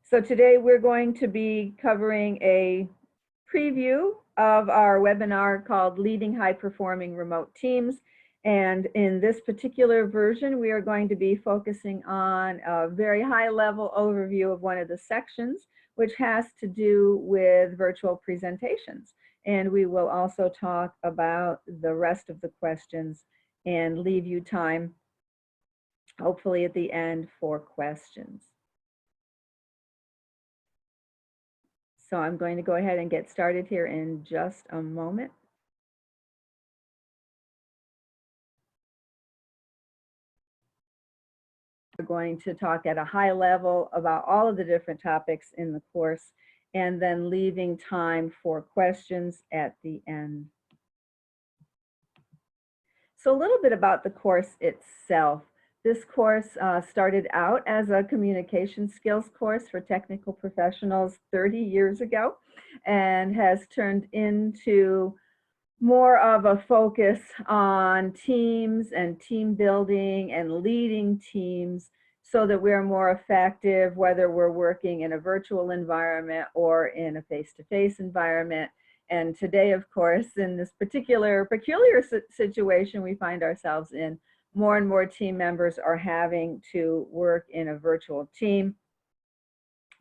So today we're going to be covering a preview of our webinar called Leading High Performing Remote Teams. And in this particular version, we are going to be focusing on a very high level overview of one of the sections, which has to do with virtual presentations. And we will also talk about the rest of the questions and leave you time, hopefully at the end, for questions. So I'm going to go ahead and get started here in just a moment. We're going to talk at a high level about all of the different topics in the course and then leaving time for questions at the end. So a little bit about the course itself. This course started out as a communication skills course for technical professionals 30 years ago and has turned into more of a focus on teams and team building and leading teams so that we're more effective, whether we're working in a virtual environment or in a face-to-face environment. And today, of course, in this peculiar situation we find ourselves in, more and more team members are having to work in a virtual team.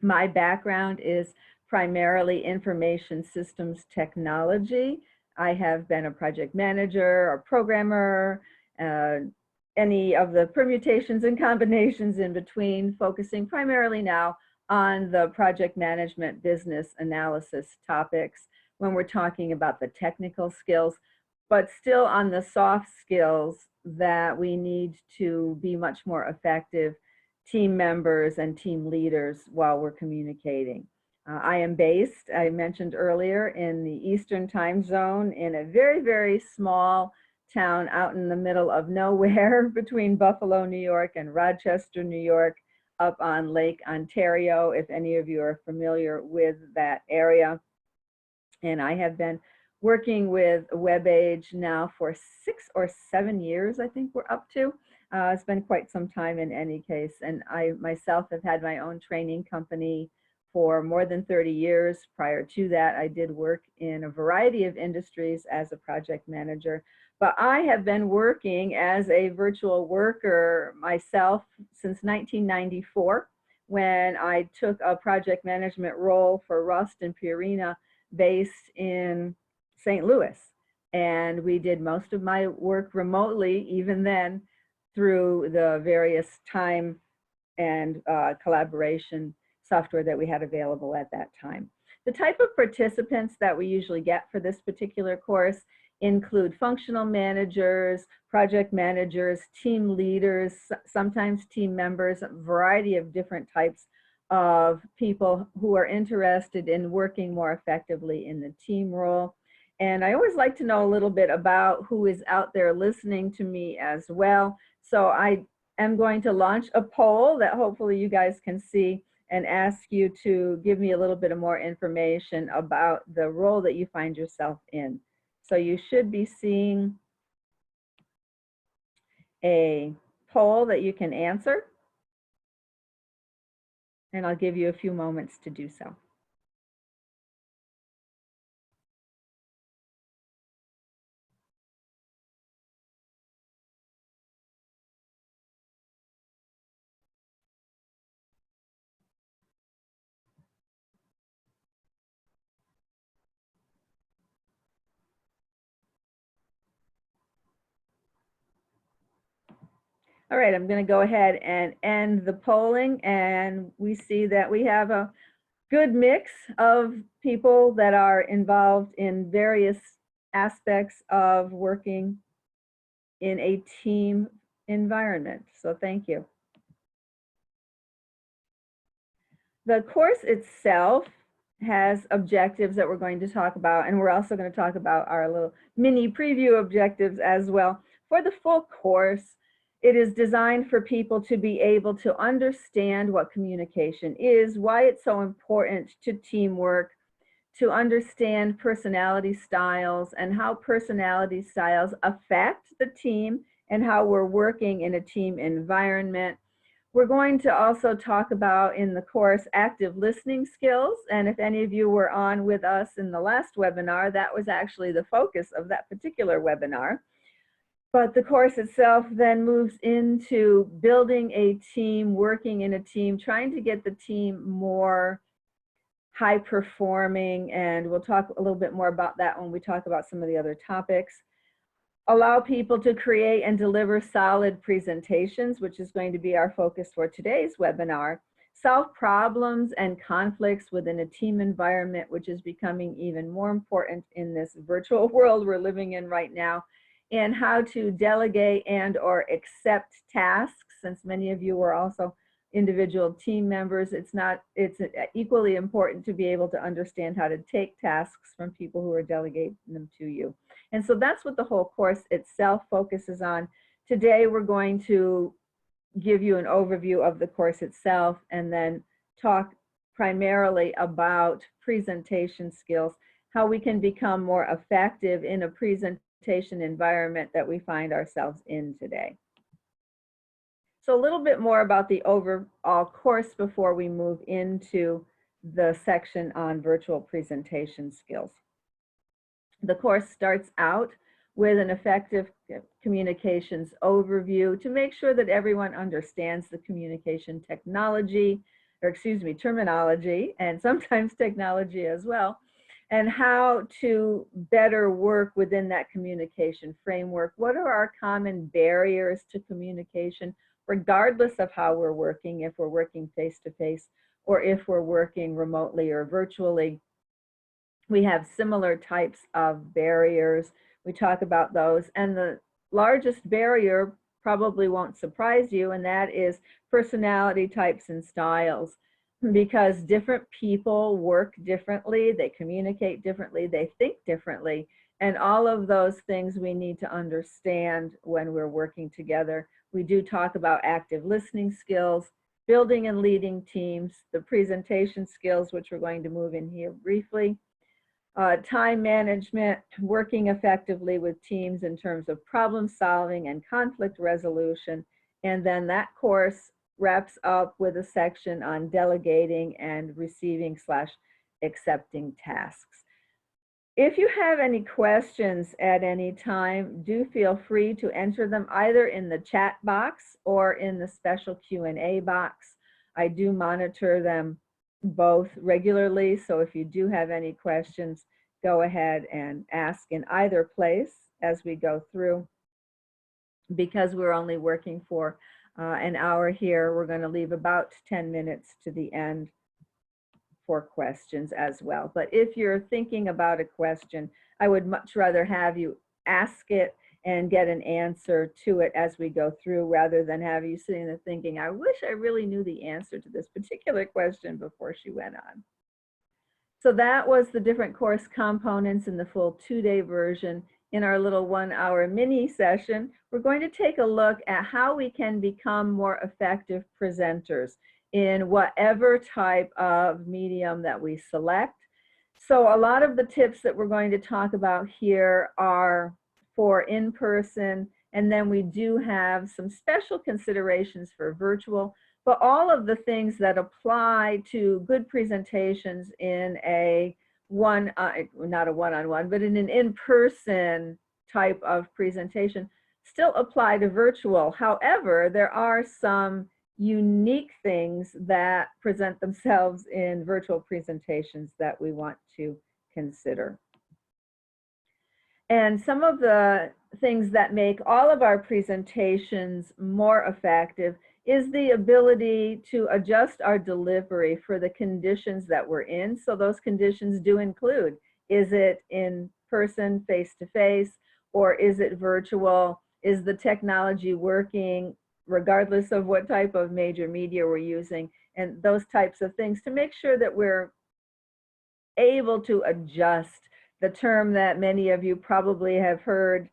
My background is primarily information systems technology. I have been a project manager or programmer, any of the permutations and combinations in between, focusing primarily now on the project management business analysis topics when we're talking about the technical skills, but still on the soft skills that we need to be much more effective team members and team leaders while we're communicating. I am based, I mentioned earlier, in the Eastern time zone in a very, very small town out in the middle of nowhere between Buffalo, New York and Rochester, New York, up on Lake Ontario, if any of you are familiar with that area. And I have been working with WebAge now for 6 or 7 years, I think we're up to. It's been quite some time in any case. And I myself have had my own training company for more than 30 years. Prior to that, I did work in a variety of industries as a project manager. But I have been working as a virtual worker myself since 1994, when I took a project management role for Rust and Purina based in St. Louis. And we did most of my work remotely, even then, through the various time and collaboration software that we had available at that time. The type of participants that we usually get for this particular course include functional managers, project managers, team leaders, sometimes team members, a variety of different types of people who are interested in working more effectively in the team role. And I always like to know a little bit about who is out there listening to me as well. So I am going to launch a poll that hopefully you guys can see and ask you to give me a little bit of more information about the role that you find yourself in. So you should be seeing a poll that you can answer. And I'll give you a few moments to do so. All right, I'm going to go ahead and end the polling, and we see that we have a good mix of people that are involved in various aspects of working in a team environment. So thank you. The course itself has objectives that we're going to talk about, and we're also going to talk about our little mini preview objectives as well. For the full course, it is designed for people to be able to understand what communication is, why it's so important to teamwork, to understand personality styles and how personality styles affect the team and how we're working in a team environment. We're going to also talk about in the course active listening skills. And if any of you were on with us in the last webinar, that was actually the focus of that particular webinar. But the course itself then moves into building a team, working in a team, trying to get the team more high performing. And we'll talk a little bit more about that when we talk about some of the other topics. Allow people to create and deliver solid presentations, which is going to be our focus for today's webinar. Solve problems and conflicts within a team environment, which is becoming even more important in this virtual world we're living in right now. And how to delegate and or accept tasks, since many of you are also individual team members. It's equally important to be able to understand how to take tasks from people who are delegating them to you. And so that's what the whole course itself focuses on. Today we're going to give you an overview of the course itself and then talk primarily about presentation skills, how we can become more effective in a presentation environment that we find ourselves in today. So a little bit more about the overall course before we move into the section on virtual presentation skills. The course starts out with an effective communications overview to make sure that everyone understands the communication technology, or excuse me, terminology, and sometimes technology as well, and how to better work within that communication framework. What are our common barriers to communication, regardless of how we're working, if we're working face-to-face or if we're working remotely or virtually? We have similar types of barriers. We talk about those. And the largest barrier probably won't surprise you, and that is personality types and styles. Because different people work differently, they communicate differently, they think differently, and all of those things we need to understand when we're working together. We do talk about active listening skills, building and leading teams, the presentation skills, which we're going to move in here briefly, time management, working effectively with teams in terms of problem solving and conflict resolution, and then that course wraps up with a section on delegating and receiving / accepting tasks. If you have any questions at any time, do feel free to enter them either in the chat box or in the special Q&A box. I do monitor them both regularly, so if you do have any questions, go ahead and ask in either place as we go through. Because we're only working for an hour here, we're going to leave about 10 minutes to the end for questions as well. But if you're thinking about a question, I would much rather have you ask it and get an answer to it as we go through, rather than have you sitting there thinking, I wish I really knew the answer to this particular question before she went on. So that was the different course components in the full 2-day version. In our little 1-hour mini session, we're going to take a look at how we can become more effective presenters in whatever type of medium that we select. So a lot of the tips that we're going to talk about here are for in-person, and then we do have some special considerations for virtual, but all of the things that apply to good presentations in a not a one-on-one, but in an in-person type of presentation still apply to virtual. However, there are some unique things that present themselves in virtual presentations that we want to consider. And some of the things that make all of our presentations more effective is the ability to adjust our delivery for the conditions that we're in. So those conditions do include, is it in person, face-to-face, or is it virtual? Is the technology working regardless of what type of major media we're using? And those types of things to make sure that we're able to adjust. The term that many of you probably have heard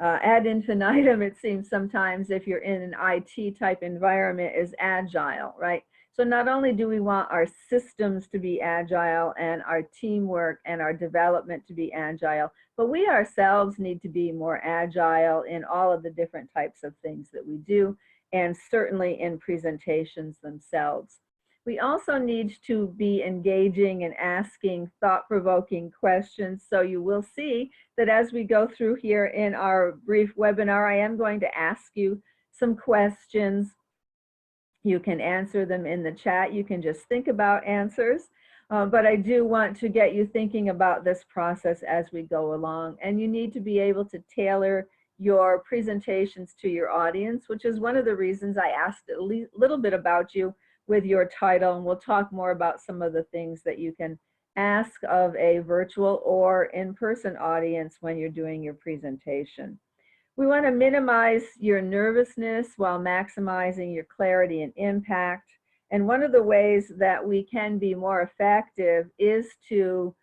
ad infinitum, it seems sometimes, if you're in an IT type environment, is agile, right? So not only do we want our systems to be agile and our teamwork and our development to be agile, but we ourselves need to be more agile in all of the different types of things that we do. and certainly in presentations themselves. We also need to be engaging and asking thought-provoking questions. So you will see that as we go through here in our brief webinar, I am going to ask you some questions. You can answer them in the chat. You can just think about answers. But I do want to get you thinking about this process as we go along. And you need to be able to tailor your presentations to your audience, which is one of the reasons I asked a little bit about you with your title. And we'll talk more about some of the things that you can ask of a virtual or in-person audience when you're doing your presentation. We want to minimize your nervousness while maximizing your clarity and impact. And one of the ways that we can be more effective is to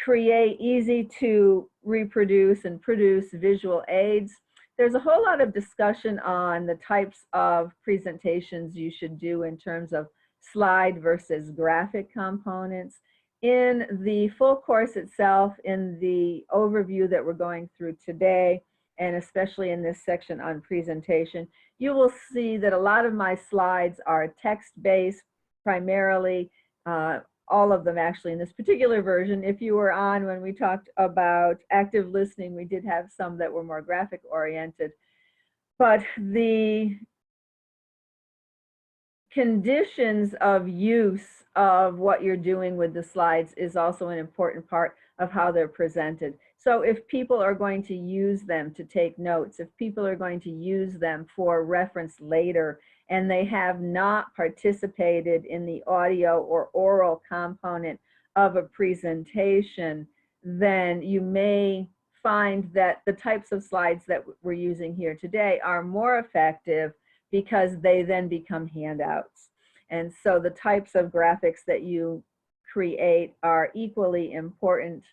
create easy to reproduce and produce visual aids. There's a whole lot of discussion on the types of presentations you should do in terms of slide versus graphic components. In the full course itself, in the overview that we're going through today, and especially in this section on presentation, you will see that a lot of my slides are text-based, primarily, all of them actually in this particular version. If you were on when we talked about active listening, we did have some that were more graphic-oriented. But the conditions of use of what you're doing with the slides is also an important part of how they're presented. So if people are going to use them to take notes, if people are going to use them for reference later, and they have not participated in the audio or oral component of a presentation, then you may find that the types of slides that we're using here today are more effective because they then become handouts. And so the types of graphics that you create are equally important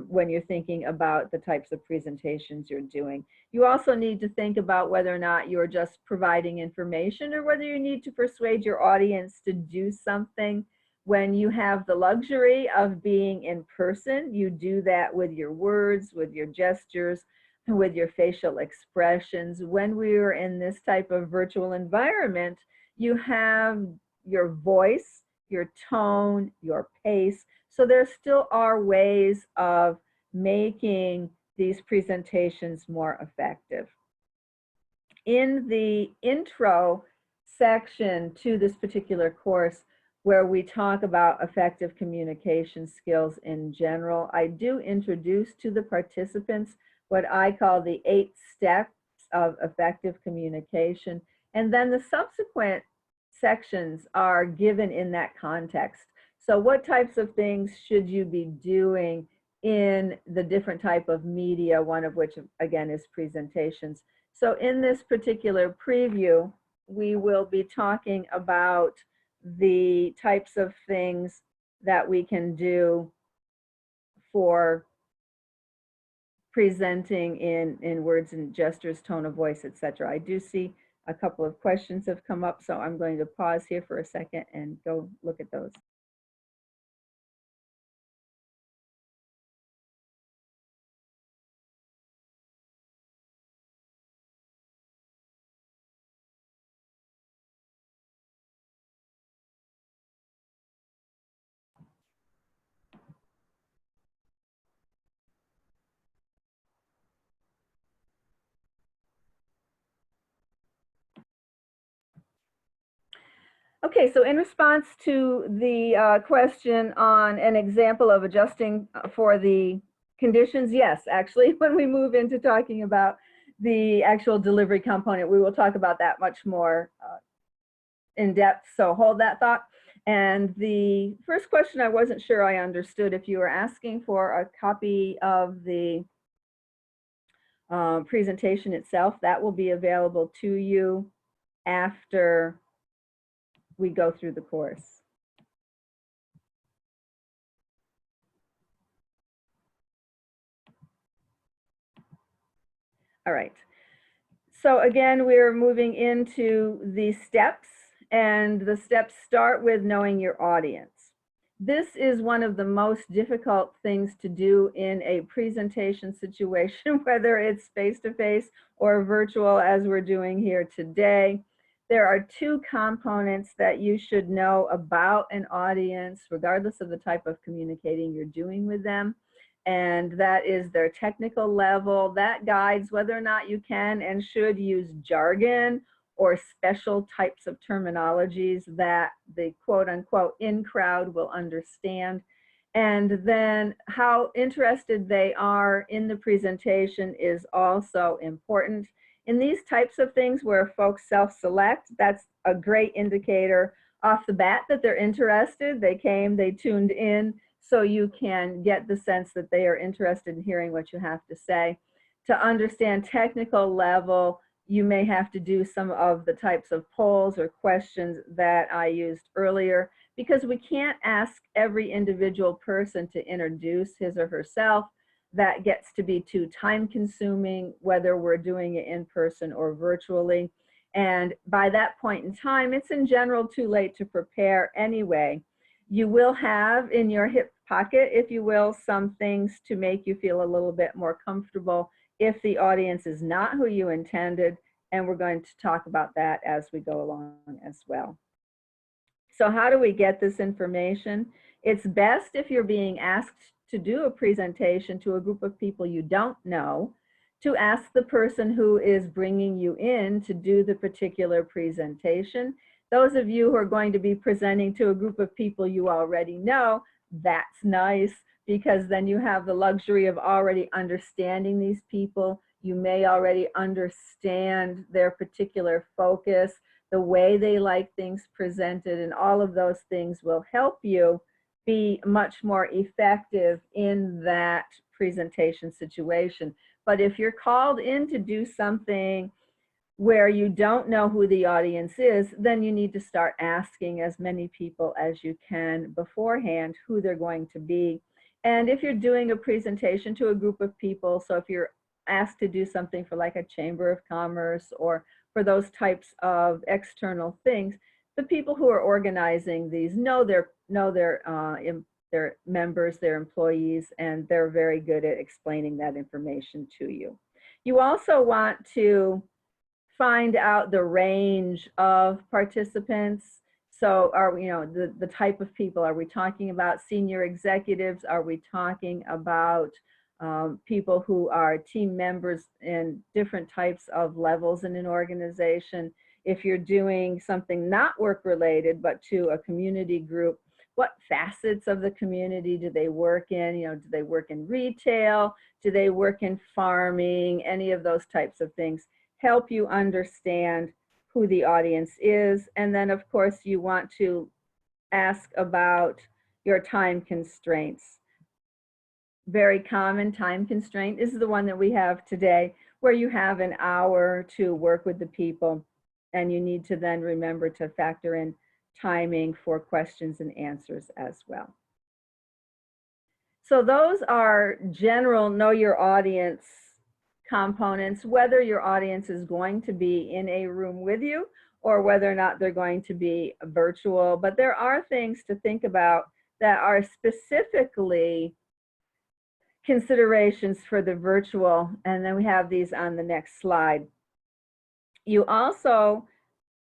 when you're thinking about the types of presentations you're doing. You also need to think about whether or not you're just providing information or whether you need to persuade your audience to do something. When you have the luxury of being in person, you do that with your words, with your gestures, with your facial expressions. When we're in this type of virtual environment, you have your voice, your tone, your pace. So there still are ways of making these presentations more effective. In the intro section to this particular course, where we talk about effective communication skills in general, I do introduce to the participants what I call the 8 steps of effective communication. And then the subsequent sections are given in that context. So what types of things should you be doing in the different type of media, one of which again is presentations. So in this particular preview, we will be talking about the types of things that we can do for presenting in words and gestures, tone of voice, etc. I do see a couple of questions have come up, so I'm going to pause here for a second and go look at those. Okay, so in response to the question on an example of adjusting for the conditions, yes, actually, when we move into talking about the actual delivery component, we will talk about that much more in depth, so hold that thought. And the first question, I wasn't sure I understood. If you were asking for a copy of the presentation itself, that will be available to you after we go through the course. All right. So again, we're moving into the steps, and the steps start with knowing your audience. This is one of the most difficult things to do in a presentation situation, whether it's face-to-face or virtual as we're doing here today. there are two components that you should know about an audience, regardless of the type of communicating you're doing with them. And that is their technical level. That guides whether or not you can and should use jargon or special types of terminologies that the quote unquote in crowd will understand. And then how interested they are in the presentation is also important. In these types of things where folks self-select, that's a great indicator off the bat that they're interested. They came, they tuned in, so you can get the sense that they are interested in hearing what you have to say. To understand technical level, you may have to do some of the types of polls or questions that I used earlier, because we can't ask every individual person to introduce his or herself. That gets to be too time consuming, whether we're doing it in person or virtually. And by that point in time, it's in general too late to prepare anyway. You will have in your hip pocket, if you will, some things to make you feel a little bit more comfortable if the audience is not who you intended. And we're going to talk about that as we go along as well. So how do we get this information? It's best if you're being asked to do a presentation to a group of people you don't know, to ask the person who is bringing you in to do the particular presentation. Those of you who are going to be presenting to a group of people you already know, that's nice, because then you have the luxury of already understanding these people. You may already understand their particular focus, the way they like things presented, and all of those things will help you be much more effective in that presentation situation. But if you're called in to do something where you don't know who the audience is, then you need to start asking as many people as you can beforehand who they're going to be. And if you're doing a presentation to a group of people, so if you're asked to do something for like a chamber of commerce or for those types of external things, the people who are organizing these know their members, their employees, and they're very good at explaining that information to you. You also want to find out the range of participants. So are we, the type of people, are we talking about senior executives? Are we talking about people who are team members in different types of levels in an organization? If you're doing something not work related, but to a community group, what facets of the community do they work in? Do they work in retail? Do they work in farming? Any of those types of things help you understand who the audience is. And then of course you want to ask about your time constraints. Very common time constraint is the one that we have today, where you have an hour to work with the people, and you need to then remember to factor in timing for questions and answers as well. So those are general know your audience components, whether your audience is going to be in a room with you or whether or not they're going to be virtual. But there are things to think about that are specifically considerations for the virtual, and then we have these on the next slide. You also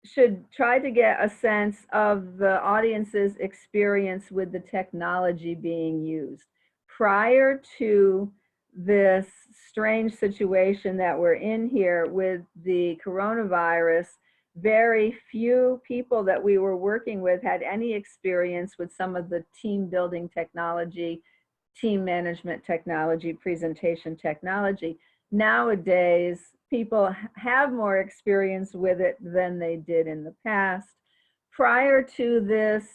should try to get a sense of the audience's experience with the technology being used. Prior to this strange situation that we're in here with the coronavirus, very few people that we were working with had any experience with some of the team building technology, team management technology, presentation technology. Nowadays, people have more experience with it than they did in the past. Prior to this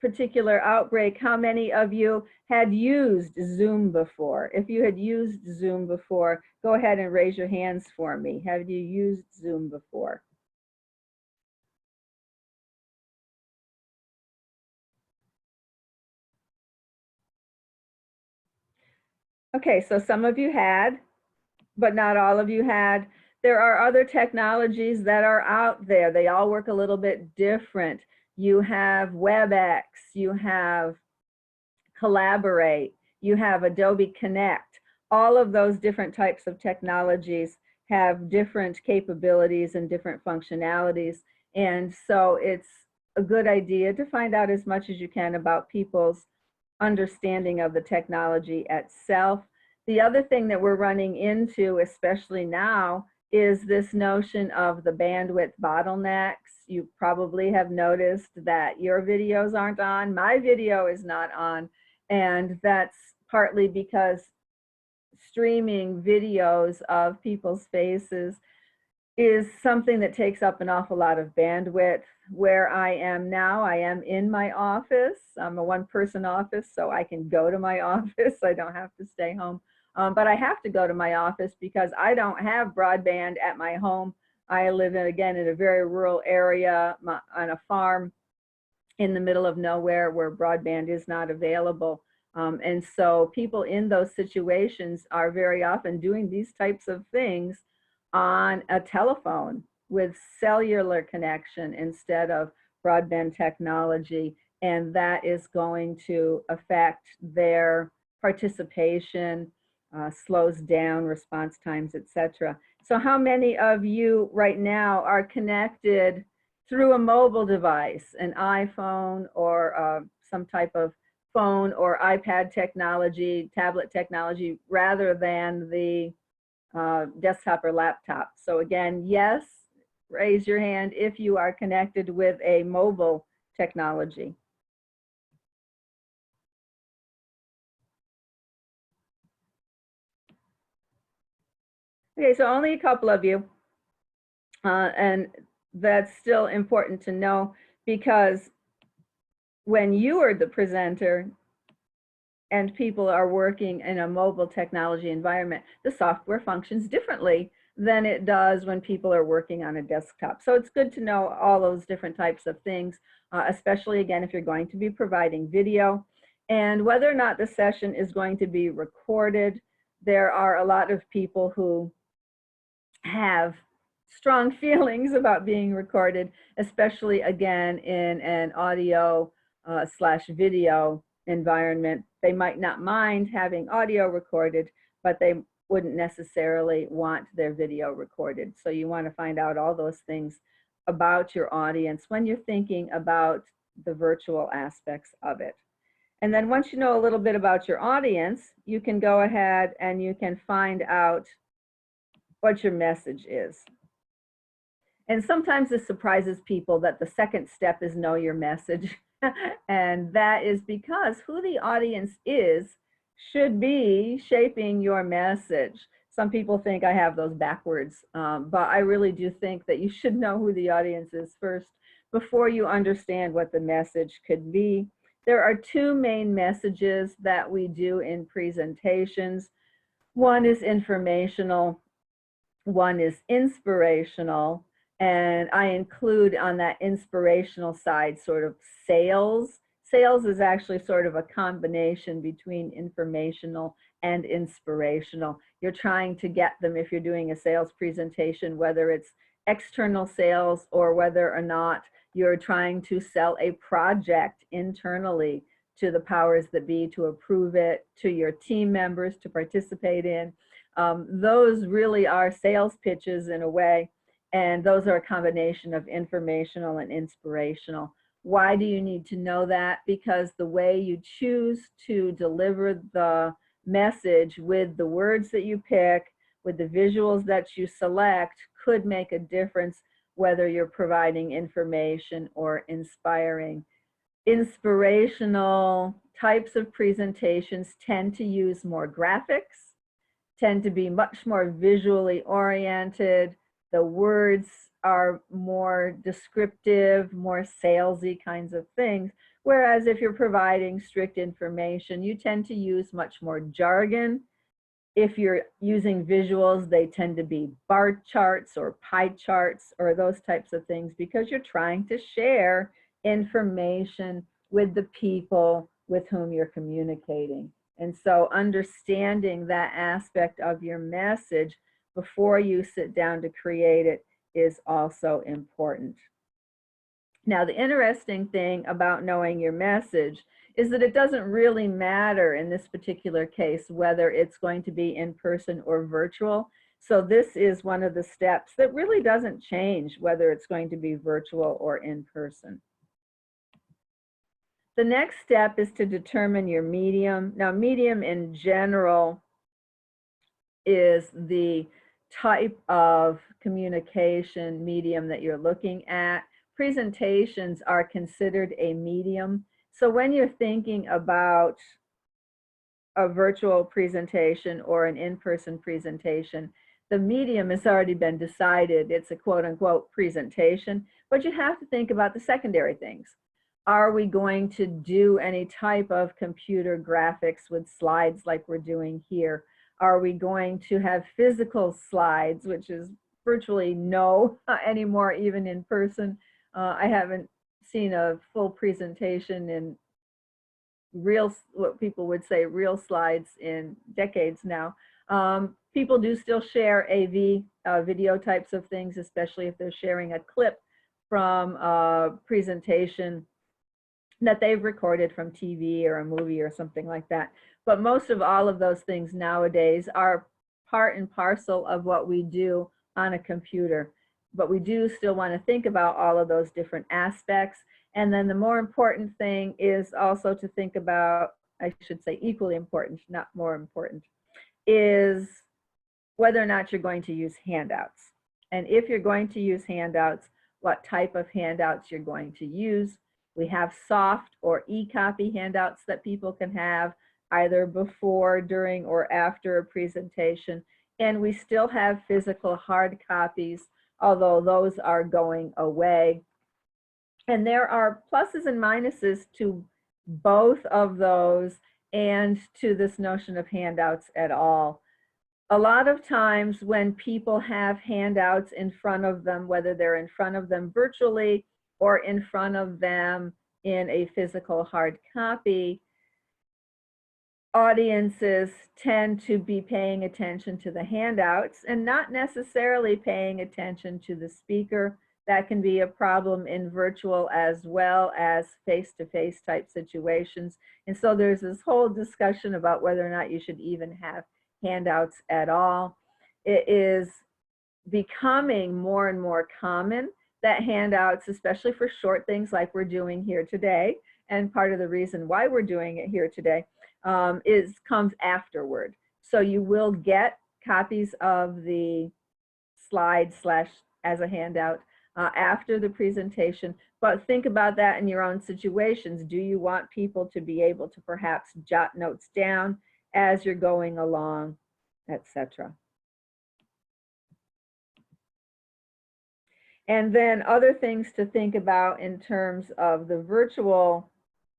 particular outbreak, how many of you had used Zoom before? If you had used Zoom before, go ahead and raise your hands for me. Have you used Zoom before? Okay, so some of you had, but not all of you had. There are other technologies that are out there. They all work a little bit different. You have WebEx, you have Collaborate, you have Adobe Connect. All of those different types of technologies have different capabilities and different functionalities. And so it's a good idea to find out as much as you can about people's understanding of the technology itself. The other thing that we're running into, especially now, is this notion of the bandwidth bottlenecks. You probably have noticed that your videos aren't on, my video is not on, and that's partly because streaming videos of people's faces is something that takes up an awful lot of bandwidth. Where I am now, I am in my office. I'm a one-person office, so I can go to my office. I don't have to stay home. But I have to go to my office because I don't have broadband at my home. I live again in a very rural area on a farm in the middle of nowhere where broadband is not available. And so people in those situations are very often doing these types of things on a telephone with cellular connection instead of broadband technology. And that is going to affect their participation, slows down response times, etc. So how many of you right now are connected through a mobile device, an iPhone or some type of phone or iPad technology, tablet technology, rather than the desktop or laptop? So again, yes, raise your hand if you are connected with a mobile technology. Okay, so only a couple of you. And that's still important to know, because when you are the presenter and people are working in a mobile technology environment, the software functions differently than it does when people are working on a desktop. So it's good to know all those different types of things, especially again, if you're going to be providing video, and whether or not the session is going to be recorded. There are a lot of people who have strong feelings about being recorded, especially again in an audio slash video environment. They might not mind having audio recorded, but they wouldn't necessarily want their video recorded. So you want to find out all those things about your audience when you're thinking about the virtual aspects of it. And then once you know a little bit about your audience, you can go ahead and you can find out what your message is. And sometimes this surprises people that the second step is know your message. And that is because who the audience is should be shaping your message. Some people think I have those backwards, but I really do think that you should know who the audience is first before you understand what the message could be. There are two main messages that we do in presentations. One is informational, one is inspirational. And I include on that inspirational side sort of sales. Sales is actually sort of a combination between informational and inspirational. You're trying to get them, if you're doing a sales presentation, whether it's external sales or whether or not you're trying to sell a project internally to the powers that be to approve it, to your team members to participate in. Those really are sales pitches in a way. And those are a combination of informational and inspirational. Why do you need to know that? Because the way you choose to deliver the message with the words that you pick, with the visuals that you select, could make a difference whether you're providing information or inspiring. Inspirational types of presentations tend to use more graphics, tend to be much more visually oriented. The words are more descriptive, more salesy kinds of things. Whereas if you're providing strict information, you tend to use much more jargon. If you're using visuals, they tend to be bar charts or pie charts or those types of things, because you're trying to share information with the people with whom you're communicating. And so understanding that aspect of your message before you sit down to create it is also important. Now, the interesting thing about knowing your message is that it doesn't really matter in this particular case whether it's going to be in person or virtual. So this is one of the steps that really doesn't change whether it's going to be virtual or in person. The next step is to determine your medium. Now, medium in general is the type of communication medium that you're looking at. Presentations are considered a medium. So when you're thinking about a virtual presentation or an in-person presentation, the medium has already been decided. It's a quote unquote presentation, but you have to think about the secondary things. Are we going to do any type of computer graphics with slides like we're doing here? Are we going to have physical slides, which is virtually no anymore, even in person? I haven't seen a full presentation in real, what people would say real slides in decades now. People do still share AV video types of things, especially if they're sharing a clip from a presentation that they've recorded from TV or a movie or something like that. But most of all of those things nowadays are part and parcel of what we do on a computer. But we do still want to think about all of those different aspects. And then the more important thing is also to think about, I should say equally important, not more important, is whether or not you're going to use handouts. And if you're going to use handouts, what type of handouts you're going to use. We have soft or e-copy handouts that people can have either before, during, or after a presentation. And we still have physical hard copies, although those are going away. And there are pluses and minuses to both of those and to this notion of handouts at all. A lot of times when people have handouts in front of them, whether they're in front of them virtually or in front of them in a physical hard copy, audiences tend to be paying attention to the handouts and not necessarily paying attention to the speaker. That can be a problem in virtual as well as face-to-face type situations. And so there's this whole discussion about whether or not you should even have handouts at all. It is becoming more and more common that handouts, especially for short things like we're doing here today, and part of the reason why we're doing it here today, comes afterward. So you will get copies of the slides as a handout after the presentation, but think about that in your own situations. Do you want people to be able to perhaps jot notes down as you're going along, etc.? And then other things to think about in terms of the virtual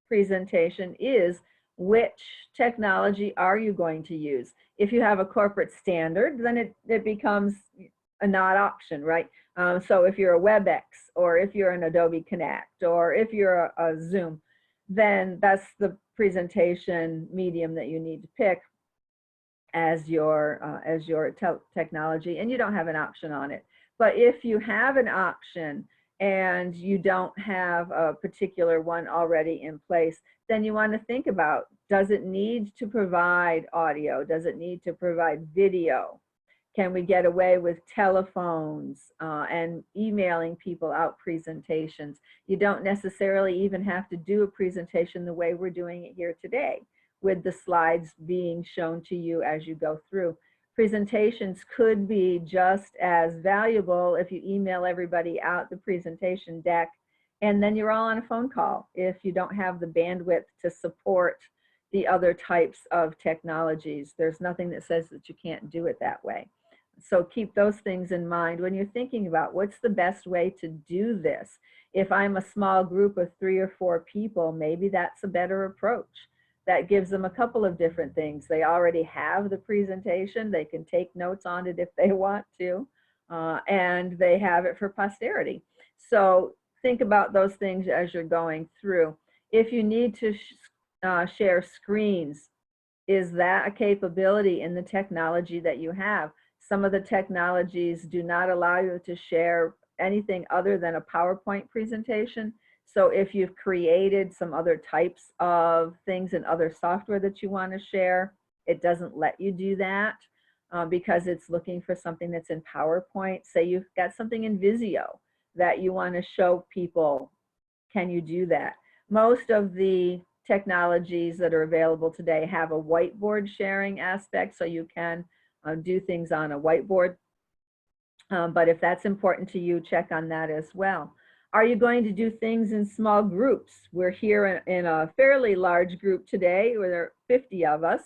presentation is which technology are you going to use? If you have a corporate standard, then it becomes a not option, right? So if you're a WebEx or if you're an Adobe Connect or if you're a Zoom, then that's the presentation medium that you need to pick as your technology, and you don't have an option on it. But if you have an option and you don't have a particular one already in place, then you want to think about, does it need to provide audio? Does it need to provide video? Can we get away with telephones and emailing people out presentations? You don't necessarily even have to do a presentation the way we're doing it here today, with the slides being shown to you as you go through. Presentations could be just as valuable if you email everybody out the presentation deck and then you're all on a phone call if you don't have the bandwidth to support the other types of technologies. There's nothing that says that you can't do it that way. So keep those things in mind when you're thinking about what's the best way to do this. If I'm a small group of 3 or 4 people, maybe that's a better approach. That gives them a couple of different things. They already have the presentation. They can take notes on it if they want to, and they have it for posterity. So think about those things as you're going through. If you need to share screens, is that a capability in the technology that you have? Some of the technologies do not allow you to share anything other than a PowerPoint presentation. So if you've created some other types of things in other software that you want to share, it doesn't let you do that. because it's looking for something that's in PowerPoint. Say you've got something in Visio that you want to show people. Can you do that? Most of the technologies that are available today have a whiteboard sharing aspect, so you can do things on a whiteboard. But if that's important to you, check on that as well. Are you going to do things in small groups? We're here in a fairly large group today, where there are 50 of us.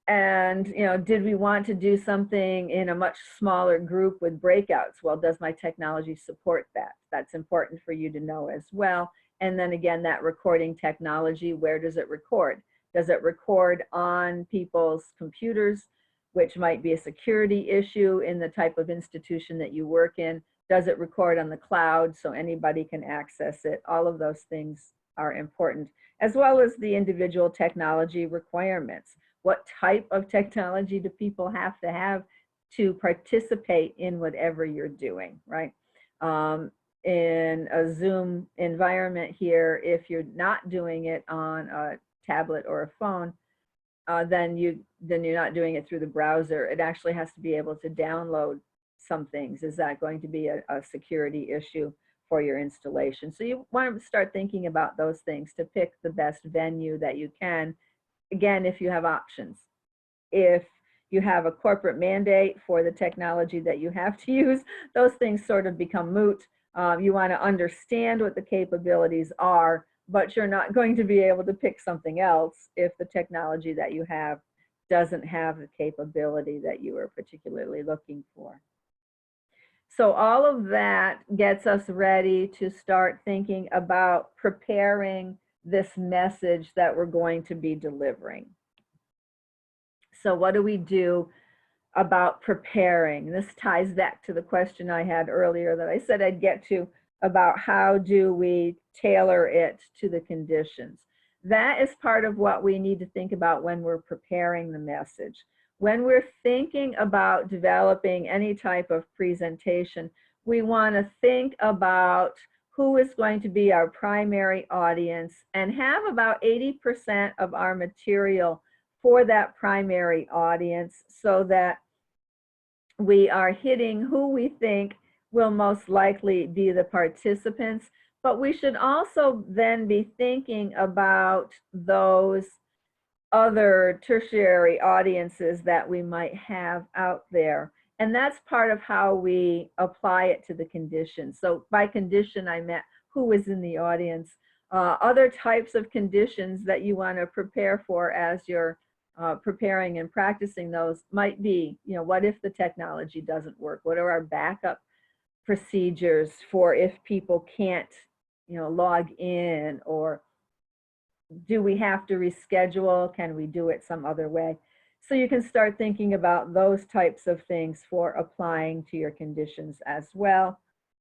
And, did we want to do something in a much smaller group with breakouts? Well, does my technology support that? That's important for you to know as well. And then again, that recording technology, where does it record? Does it record on people's computers, which might be a security issue in the type of institution that you work in? Does it record on the cloud so anybody can access it? All of those things are important, as well as the individual technology requirements. What type of technology do people have to participate in whatever you're doing, right? In a Zoom environment here, if you're not doing it on a tablet or a phone, then you're not doing it through the browser. It actually has to be able to download some things. Is that going to be a security issue for your installation? So you want to start thinking about those things to pick the best venue that you can. Again, if you have options. If you have a corporate mandate for the technology that you have to use, those things sort of become moot. You want to understand what the capabilities are, but you're not going to be able to pick something else if the technology that you have doesn't have the capability that you are particularly looking for. So all of that gets us ready to start thinking about preparing this message that we're going to be delivering. So what do we do about preparing? This ties back to the question I had earlier that I said I'd get to about how do we tailor it to the conditions. That is part of what we need to think about when we're preparing the message. When we're thinking about developing any type of presentation, we want to think about who is going to be our primary audience and have about 80% of our material for that primary audience, so that we are hitting who we think will most likely be the participants. But we should also then be thinking about those other tertiary audiences that we might have out there. And that's part of how we apply it to the condition. So by condition, I meant who is in the audience. Other types of conditions that you want to prepare for as you're preparing and practicing those might be, what if the technology doesn't work? What are our backup procedures for if people can't, log in? Or do we have to reschedule? Can we do it some other way? So you can start thinking about those types of things for applying to your conditions as well.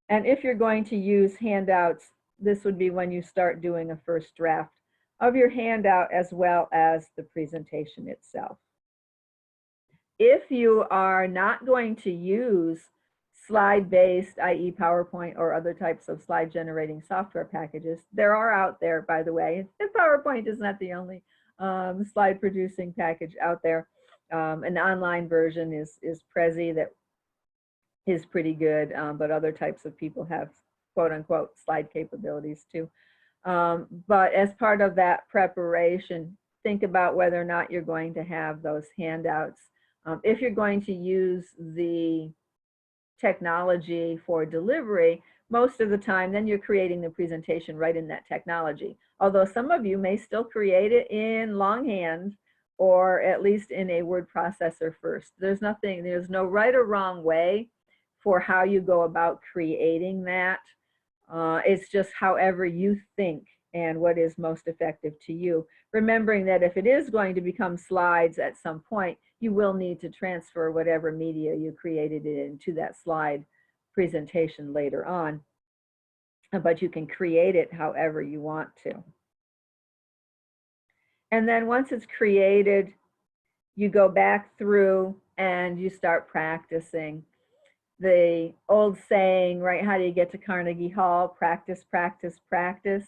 And if you're going to use handouts, this would be when you start doing a first draft of your handout as well as the presentation itself. If you are not going to use slide-based, i.e. PowerPoint or other types of slide generating software packages, there are out there, by the way, and PowerPoint is not the only slide producing package out there. An online version is Prezi that is pretty good, but other types of people have quote unquote slide capabilities too. But as part of that preparation, think about whether or not you're going to have those handouts. If you're going to use the technology for delivery, most of the time, then you're creating the presentation right in that technology. Although some of you may still create it in longhand or at least in a word processor first. There's no right or wrong way for how you go about creating that. It's just however you think and what is most effective to you. Remembering that if it is going to become slides at some point, you will need to transfer whatever media you created it into that slide presentation later on. But you can create it however you want to. And then once it's created, you go back through and you start practicing. The old saying, right, how do you get to Carnegie Hall? Practice, practice, practice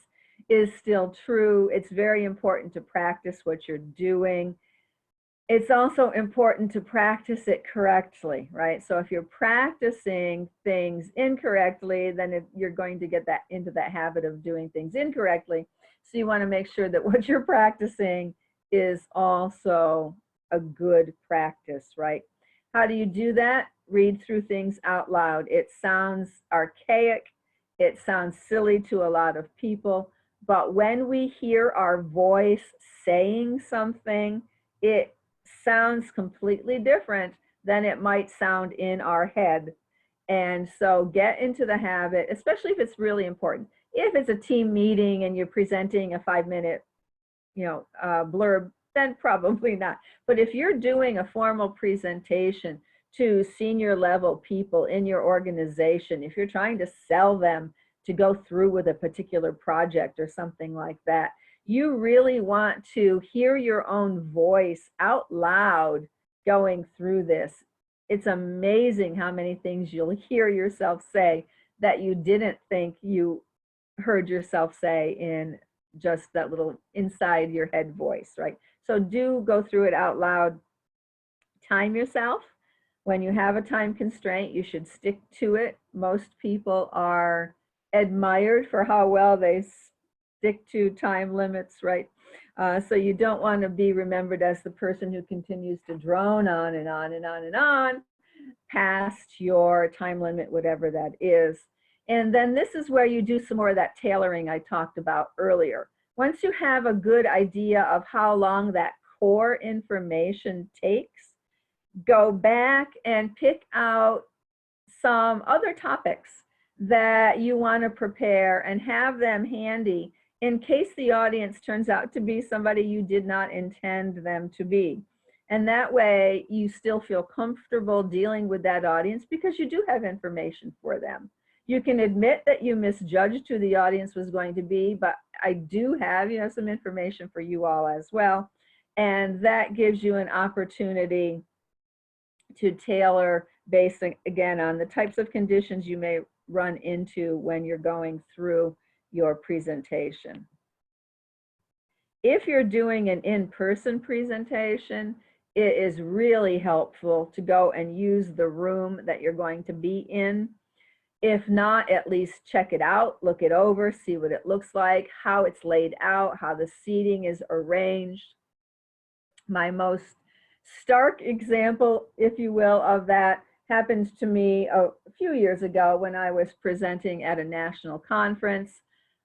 is still true. It's very important to practice what you're doing. it's also important to practice it correctly, right? So if you're practicing things incorrectly, then you're going to get that into that habit of doing things incorrectly. So you want to make sure that what you're practicing is also a good practice, right? How do you do that? Read through things out loud. It sounds archaic. It sounds silly to a lot of people. But when we hear our voice saying something, it sounds completely different than it might sound in our head. And so get into the habit, especially if it's really important. If it's a team meeting and you're presenting a 5-minute, blurb, then probably not. But if you're doing a formal presentation to senior level people in your organization, if you're trying to sell them to go through with a particular project or something like that, you really want to hear your own voice out loud going through this. It's amazing how many things you'll hear yourself say that you didn't think you heard yourself say in just that little inside your head voice, right? So do go through it out loud. Time yourself. When you have a time constraint, you should stick to it. Most people are admired for how well they stick to time limits, right? So you don't want to be remembered as the person who continues to drone on and on and on and on past your time limit, whatever that is. And then this is where you do some more of that tailoring I talked about earlier. Once you have a good idea of how long that core information takes, go back and pick out some other topics that you want to prepare and have them handy in case the audience turns out to be somebody you did not intend them to be. And that way you still feel comfortable dealing with that audience because you do have information for them. You can admit that you misjudged who the audience was going to be, but I do have, some information for you all as well. And that gives you an opportunity to tailor based, again, on the types of conditions you may run into when you're going through your presentation. If you're doing an in-person presentation, it is really helpful to go and use the room that you're going to be in. If not, at least check it out, look it over, see what it looks like, how it's laid out, how the seating is arranged. My most stark example, if you will, of that happened to me a few years ago when I was presenting at a national conference.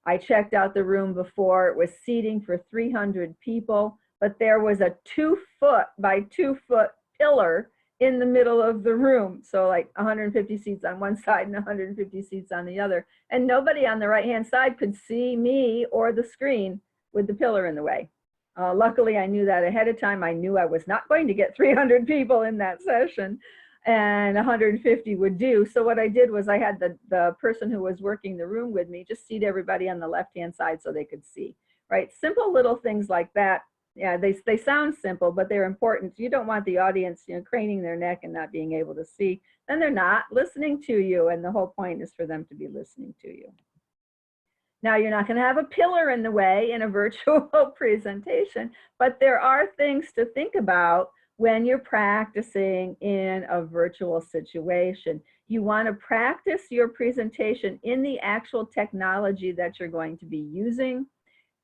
I checked out the room before. It was seating for 300 people, but there was a 2-foot by 2-foot pillar in the middle of the room. So like 150 seats on one side and 150 seats on the other. And nobody on the right-hand side could see me or the screen with the pillar in the way. Luckily, I knew that ahead of time. I knew I was not going to get 300 people in that session, and 150 would do. So what I did was I had the person who was working the room with me just seat everybody on the left-hand side so they could see, right? Simple little things like that. Yeah, they sound simple, but they're important. You don't want the audience, craning their neck and not being able to see. Then they're not listening to you, and the whole point is for them to be listening to you. Now, you're not going to have a pillar in the way in a virtual presentation, but there are things to think about when you're practicing in a virtual situation. You want to practice your presentation in the actual technology that you're going to be using,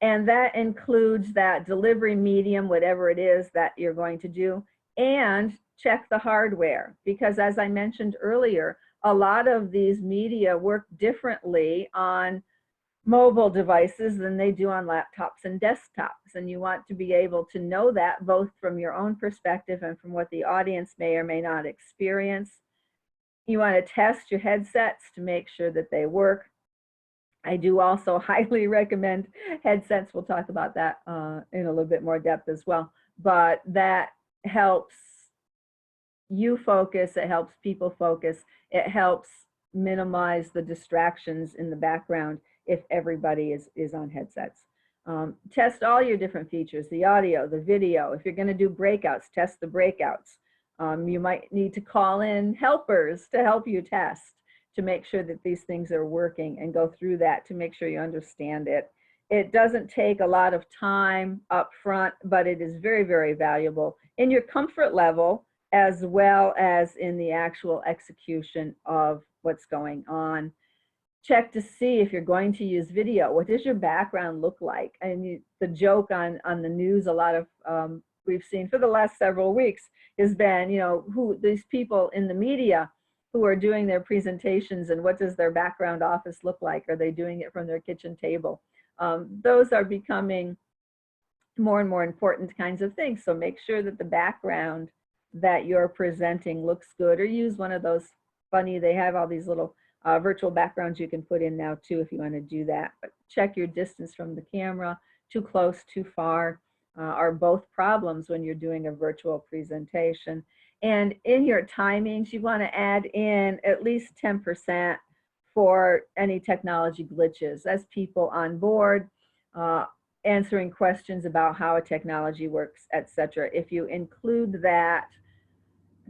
and that includes that delivery medium, whatever it is that you're going to do, and check the hardware, because as I mentioned earlier, a lot of these media work differently on mobile devices than they do on laptops and desktops. And you want to be able to know that both from your own perspective and from what the audience may or may not experience. You want to test your headsets to make sure that they work. I do also highly recommend headsets. We'll talk about that in a little bit more depth as well. But that helps you focus, it helps people focus, it helps minimize the distractions in the background if everybody is on headsets. Test all your different features, the audio, the video. If you're going to do breakouts, test the breakouts. You might need to call in helpers to help you test to make sure that these things are working, and go through that to make sure you understand it. It doesn't take a lot of time up front, but it is very, very valuable in your comfort level as well as in the actual execution of what's going on. Check to see if you're going to use video. What does your background look like? And the joke on the news, a lot of we've seen for the last several weeks has been, you know, who these people in the media who are doing their presentations and what does their background office look like? Are they doing it from their kitchen table? Those are becoming more and more important kinds of things. So make sure that the background that you're presenting looks good, or use one of those funny, they have all these little virtual backgrounds you can put in now too if you want to do that. But check your distance from the camera. Too close, too far are both problems when you're doing a virtual presentation. And in your timings, you want to add in at least 10% for any technology glitches as people on board, answering questions about how a technology works, etc. If you include that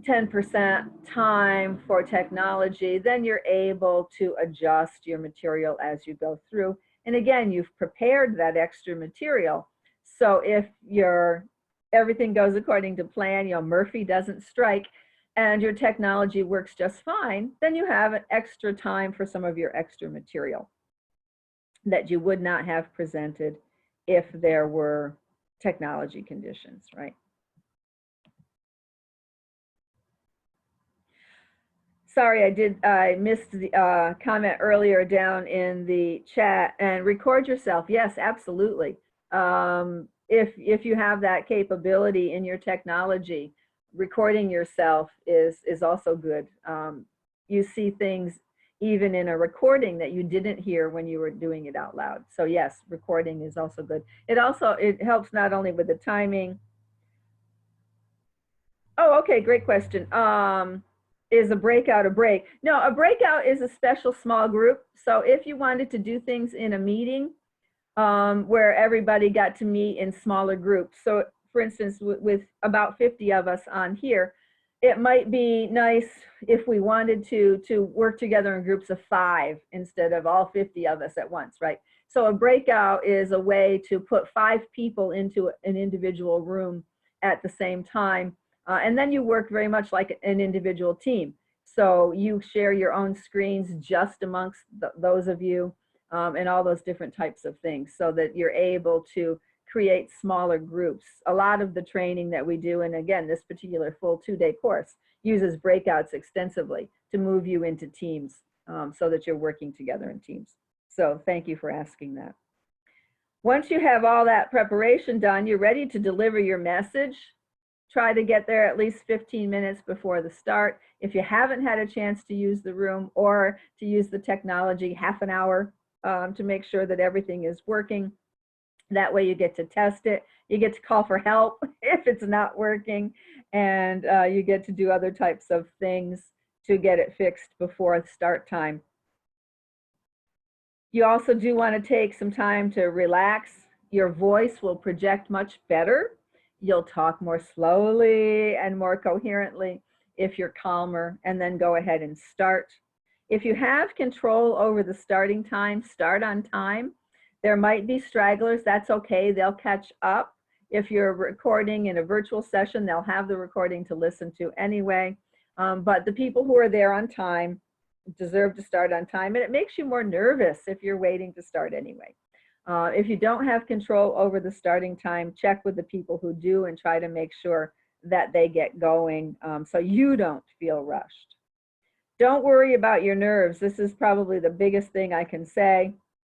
10% time for technology, then you're able to adjust your material as you go through. And again, you've prepared that extra material. So if everything goes according to plan, you know, Murphy doesn't strike, and your technology works just fine, then you have an extra time for some of your extra material that you would not have presented if there were technology conditions, right? Sorry, I missed the comment earlier down in the chat. And record yourself. Yes, absolutely. If you have that capability in your technology, recording yourself is also good. You see things even in a recording that you didn't hear when you were doing it out loud. So yes, recording is also good. It helps not only with the timing. Oh, okay, great question. Is a breakout a break? No, a breakout is a special small group. So if you wanted to do things in a meeting where everybody got to meet in smaller groups. So for instance, with about 50 of us on here, it might be nice if we wanted to work together in groups of 5 instead of all 50 of us at once, right? So a breakout is a way to put 5 people into an individual room at the same time. And then you work very much like an individual team. So you share your own screens just amongst those of you and all those different types of things so that you're able to create smaller groups. A lot of the training that we do, and again, this particular full 2-day course uses breakouts extensively to move you into teams so that you're working together in teams. So thank you for asking that. Once you have all that preparation done, you're ready to deliver your message. Try to get there at least 15 minutes before the start. If you haven't had a chance to use the room or to use the technology, half an hour to make sure that everything is working. That way you get to test it. You get to call for help if it's not working, and you get to do other types of things to get it fixed before the start time. You also do want to take some time to relax. Your voice will project much better. You'll talk more slowly and more coherently if you're calmer, and then go ahead and start. If you have control over the starting time, start on time. There might be stragglers, that's okay, they'll catch up. If you're recording in a virtual session, they'll have the recording to listen to anyway. But the people who are there on time deserve to start on time, and it makes you more nervous if you're waiting to start anyway. If you don't have control over the starting time, check with the people who do and try to make sure that they get going so you don't feel rushed. Don't worry about your nerves. This is probably the biggest thing I can say.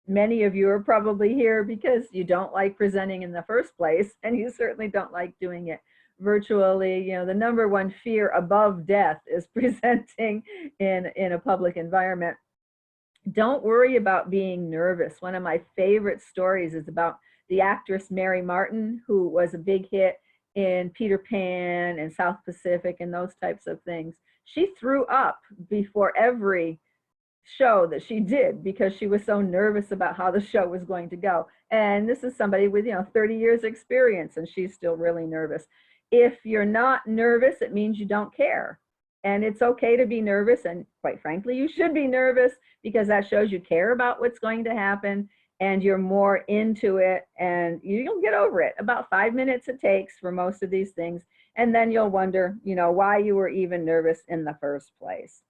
Many of you are probably here because you don't like presenting in the first place, and you certainly don't like doing it virtually. You know, the #1 fear above death is presenting in a public environment. Don't worry about being nervous. One of my favorite stories is about the actress Mary Martin, who was a big hit in Peter Pan and South Pacific and those types of things. She threw up before every show that she did because she was so nervous about how the show was going to go. And this is somebody with, 30 years experience, and she's still really nervous. If you're not nervous, it means you don't care. And it's okay to be nervous, and quite frankly, you should be nervous because that shows you care about what's going to happen, and you're more into it, and you'll get over it. About 5 minutes it takes for most of these things. And then you'll wonder, why you were even nervous in the first place.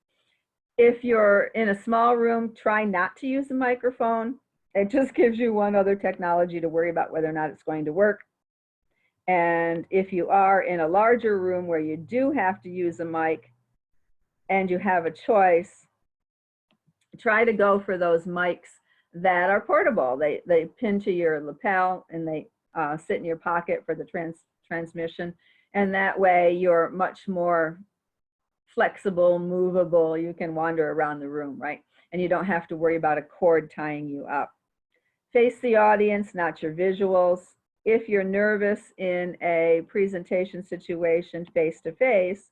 If you're in a small room, try not to use a microphone. It just gives you one other technology to worry about whether or not it's going to work. And if you are in a larger room where you do have to use a mic and you have a choice, try to go for those mics that are portable. They pin to your lapel and they sit in your pocket for the transmission. And that way you're much more flexible, movable. You can wander around the room, right? And you don't have to worry about a cord tying you up. Face the audience, not your visuals. If you're nervous in a presentation situation face to face,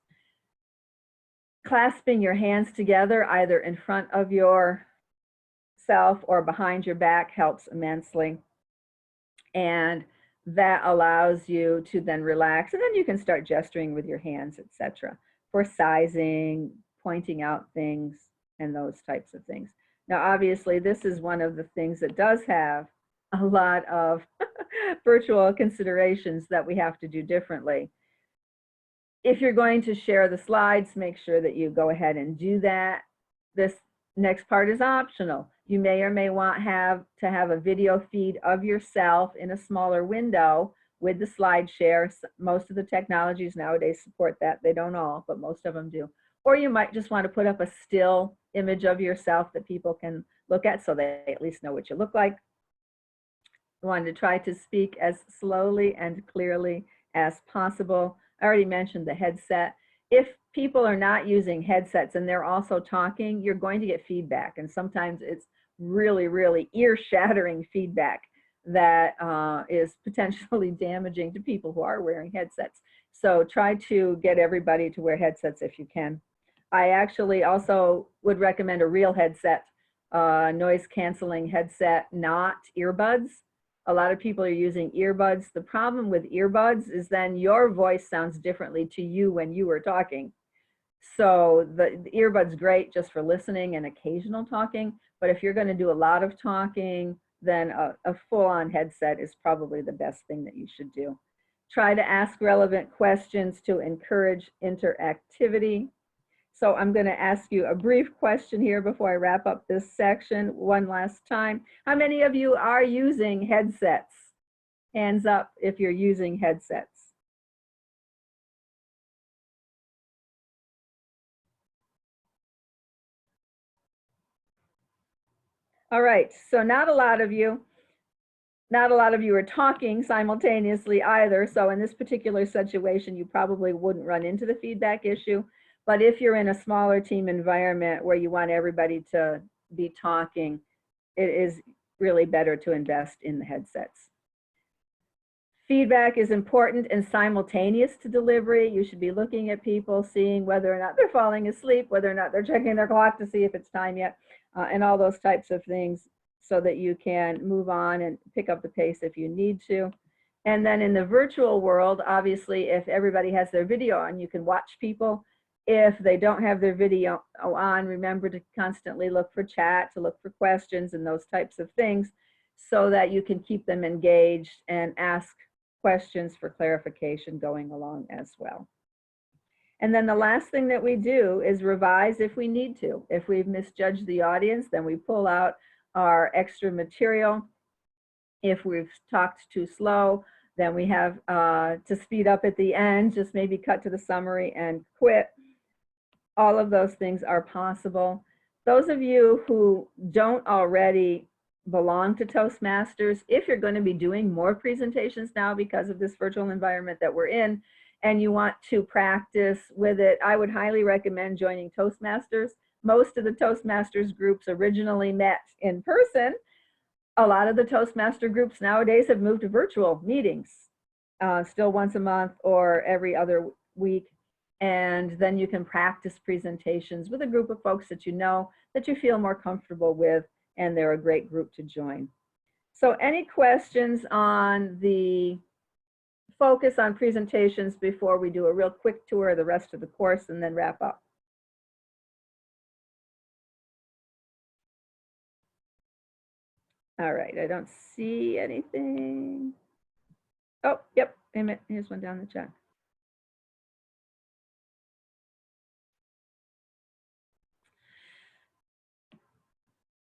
clasping your hands together either in front of yourself or behind your back helps immensely. And that allows you to then relax, and then you can start gesturing with your hands, etc., for sizing, pointing out things, and those types of things. Now, obviously, this is one of the things that does have a lot of virtual considerations that we have to do differently. If you're going to share the slides, make sure that you go ahead and do that. This next part is optional. You may or may want to have a video feed of yourself in a smaller window with the slide share. Most of the technologies nowadays support that. They don't all, but most of them do. Or you might just want to put up a still image of yourself that people can look at so they at least know what you look like. I wanted to try to speak as slowly and clearly as possible. I already mentioned the headset. If people are not using headsets and they're also talking, you're going to get feedback. And sometimes it's really, really ear-shattering feedback that is potentially damaging to people who are wearing headsets. So try to get everybody to wear headsets if you can. I actually also would recommend a real headset, noise canceling headset, not earbuds. A lot of people are using earbuds. The problem with earbuds is then your voice sounds differently to you when you are talking. So the earbud's great just for listening and occasional talking, but if you're going to do a lot of talking, then a full-on headset is probably the best thing that you should do. Try to ask relevant questions to encourage interactivity. So I'm going to ask you a brief question here before I wrap up this section one last time. How many of you are using headsets? Hands up if you're using headsets. All right, so not a lot of you are talking simultaneously either. So in this particular situation, you probably wouldn't run into the feedback issue. But if you're in a smaller team environment where you want everybody to be talking, it is really better to invest in the headsets. Feedback is important and simultaneous to delivery. You should be looking at people, seeing whether or not they're falling asleep, whether or not they're checking their clock to see if it's time yet, and all those types of things, so that you can move on and pick up the pace if you need to. And then in the virtual world, obviously, if everybody has their video on, you can watch people. If they don't have their video on, remember to constantly look for chat, to look for questions and those types of things, so that you can keep them engaged and ask questions for clarification going along as well. And then the last thing that we do is revise if we need to. If we've misjudged the audience, then we pull out our extra material. If we've talked too slow, then we have to speed up at the end, just maybe cut to the summary and quit. All of those things are possible. Those of you who don't already belong to Toastmasters, if you're going to be doing more presentations now because of this virtual environment that we're in, and you want to practice with it, I would highly recommend joining Toastmasters. Most of the Toastmasters groups originally met in person. A lot of the Toastmaster groups nowadays have moved to virtual meetings, still once a month or every other week. And then you can practice presentations with a group of folks that you know, that you feel more comfortable with, and they're a great group to join. So any questions on the focus on presentations before we do a real quick tour of the rest of the course and then wrap up? All right, I don't see anything. Oh, yep, wait a minute, here's one down the chat.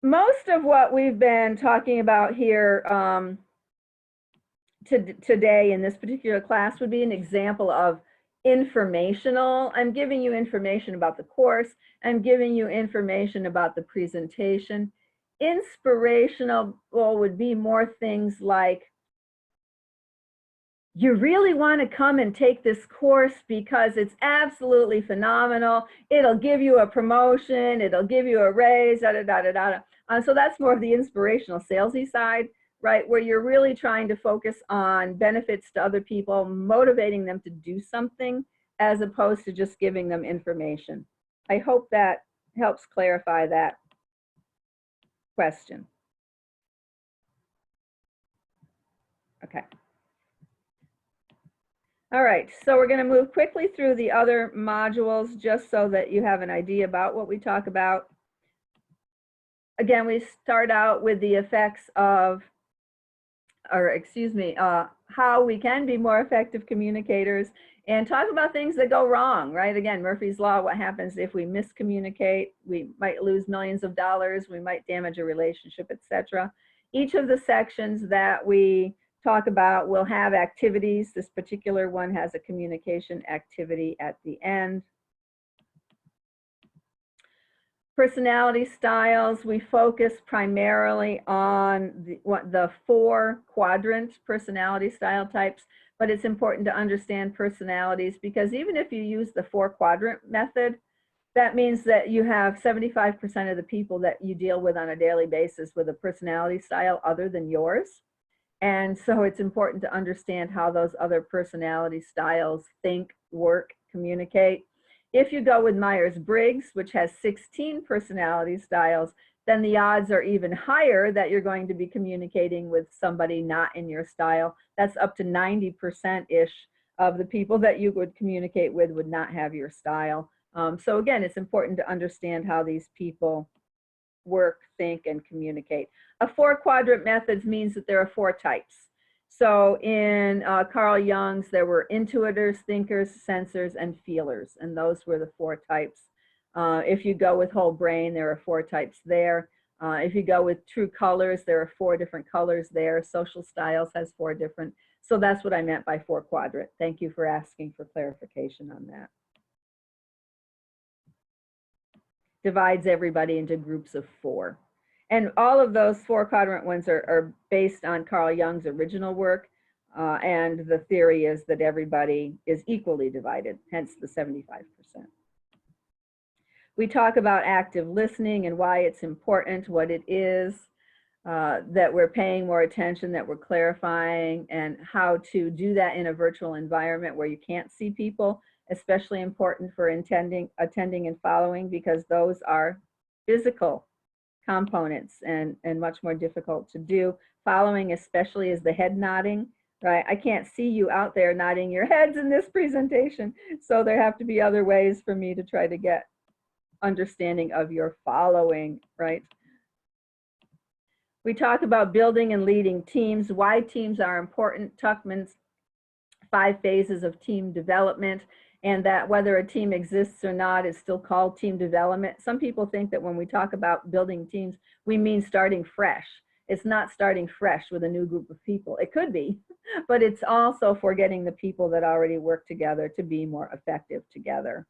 Most of what we've been talking about here today in this particular class would be an example of informational. I'm giving you information about the course. I'm giving you information about the presentation. Inspirational would be more things like, you really want to come and take this course because it's absolutely phenomenal. It'll give you a promotion. It'll give you a raise, da, da, da, da, da. So that's more of the inspirational salesy side, right? Where you're really trying to focus on benefits to other people, motivating them to do something as opposed to just giving them information. I hope that helps clarify that question. Okay. All right, so we're going to move quickly through the other modules just so that you have an idea about what we talk about. Again, we start out with the effects of, or excuse me, how we can be more effective communicators and talk about things that go wrong, right? Again, Murphy's Law, what happens if we miscommunicate? We might lose millions of dollars, we might damage a relationship, etc. Each of the sections that we talk about will have activities. This particular one has a communication activity at the end. Personality styles, we focus primarily on the 4 quadrant personality style types, but it's important to understand personalities because even if you use the 4 quadrant method, that means that you have 75% of the people that you deal with on a daily basis with a personality style other than yours. And so it's important to understand how those other personality styles think, work, communicate. If you go with Myers-Briggs, which has 16 personality styles, then the odds are even higher that you're going to be communicating with somebody not in your style. That's up to 90%-ish of the people that you would communicate with would not have your style. So again, it's important to understand how these people work, think, and communicate. A 4 quadrant methods means that there are 4 types. So in Carl Jung's, there were intuitors, thinkers, sensors, and feelers, and those were the 4 types. If you go with whole brain, there are 4 types there. If you go with true colors, there are 4 different colors there. Social styles has 4 different. So that's what I meant by 4 quadrant. Thank you for asking for clarification on that. Divides everybody into groups of 4. And all of those 4 quadrant ones are based on Carl Jung's original work. And the theory is that everybody is equally divided, hence the 75%. We talk about active listening and why it's important, what it is, that we're paying more attention, that we're clarifying, and how to do that in a virtual environment where you can't see people. Especially important for attending and following because those are physical components and much more difficult to do. Following especially is the head nodding, right? I can't see you out there nodding your heads in this presentation. So there have to be other ways for me to try to get understanding of your following, right? We talk about building and leading teams, why teams are important, Tuckman's 5 phases of team development, and that whether a team exists or not is still called team development. Some people think that when we talk about building teams, we mean starting fresh. It's not starting fresh with a new group of people. It could be, but it's also for getting the people that already work together to be more effective together.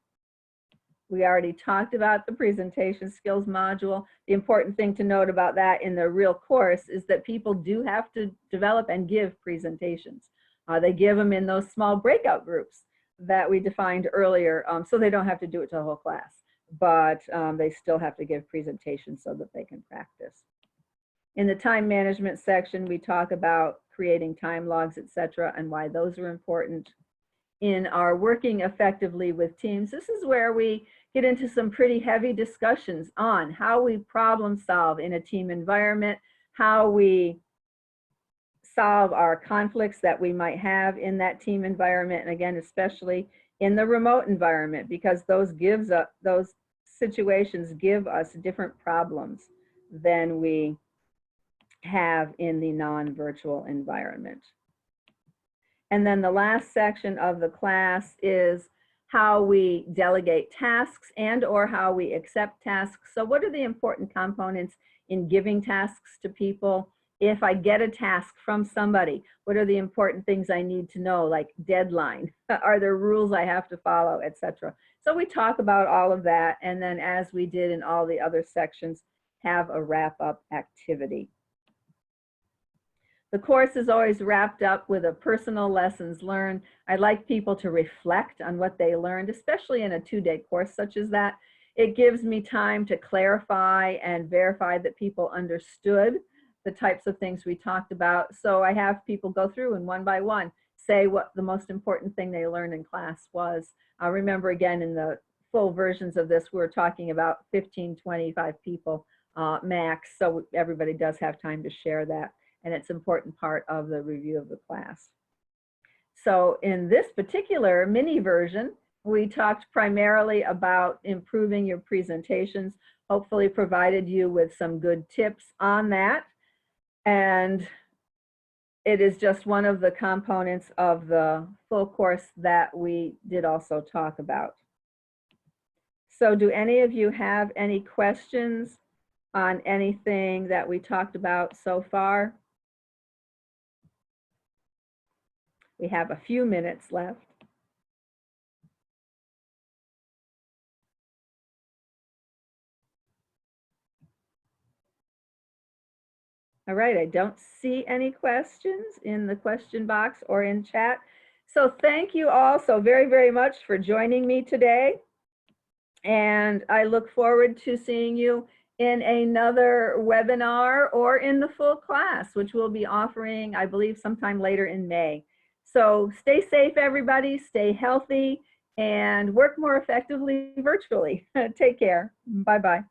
We already talked about the presentation skills module. The important thing to note about that in the real course is that people do have to develop and give presentations. They give them in those small breakout groups that we defined earlier, so they don't have to do it to the whole class, but they still have to give presentations so that they can practice. In the time management section, we talk about creating time logs, etc., and why those are important. In our working effectively with teams, this is where we get into some pretty heavy discussions on how we problem solve in a team environment, how we solve our conflicts that we might have in that team environment, and again, especially in the remote environment, because those situations give us different problems than we have in the non-virtual environment. And then the last section of the class is how we delegate tasks and or how we accept tasks. So what are the important components in giving tasks to people? If I get a task from somebody, what are the important things I need to know, like deadline? Are there rules I have to follow, etc.? So we talk about all of that, and then as we did in all the other sections, have a wrap-up activity. The course is always wrapped up with a personal lessons learned. I like people to reflect on what they learned, especially in a 2-day course such as that. It gives me time to clarify and verify that people understood the types of things we talked about. So I have people go through and one by one say what the most important thing they learned in class was. Remember, again, in the full versions of this, we're talking about 15, 25 people max. So everybody does have time to share that. And it's an important part of the review of the class. So in this particular mini version, we talked primarily about improving your presentations, hopefully provided you with some good tips on that. And it is just one of the components of the full course that we did also talk about. So do any of you have any questions on anything that we talked about so far? We have a few minutes left. All right, I don't see any questions in the question box or in chat. So thank you all so very, very much for joining me today. And I look forward to seeing you in another webinar or in the full class, which we'll be offering, I believe, sometime later in May. So stay safe, everybody, stay healthy, and work more effectively virtually. Take care. Bye-bye.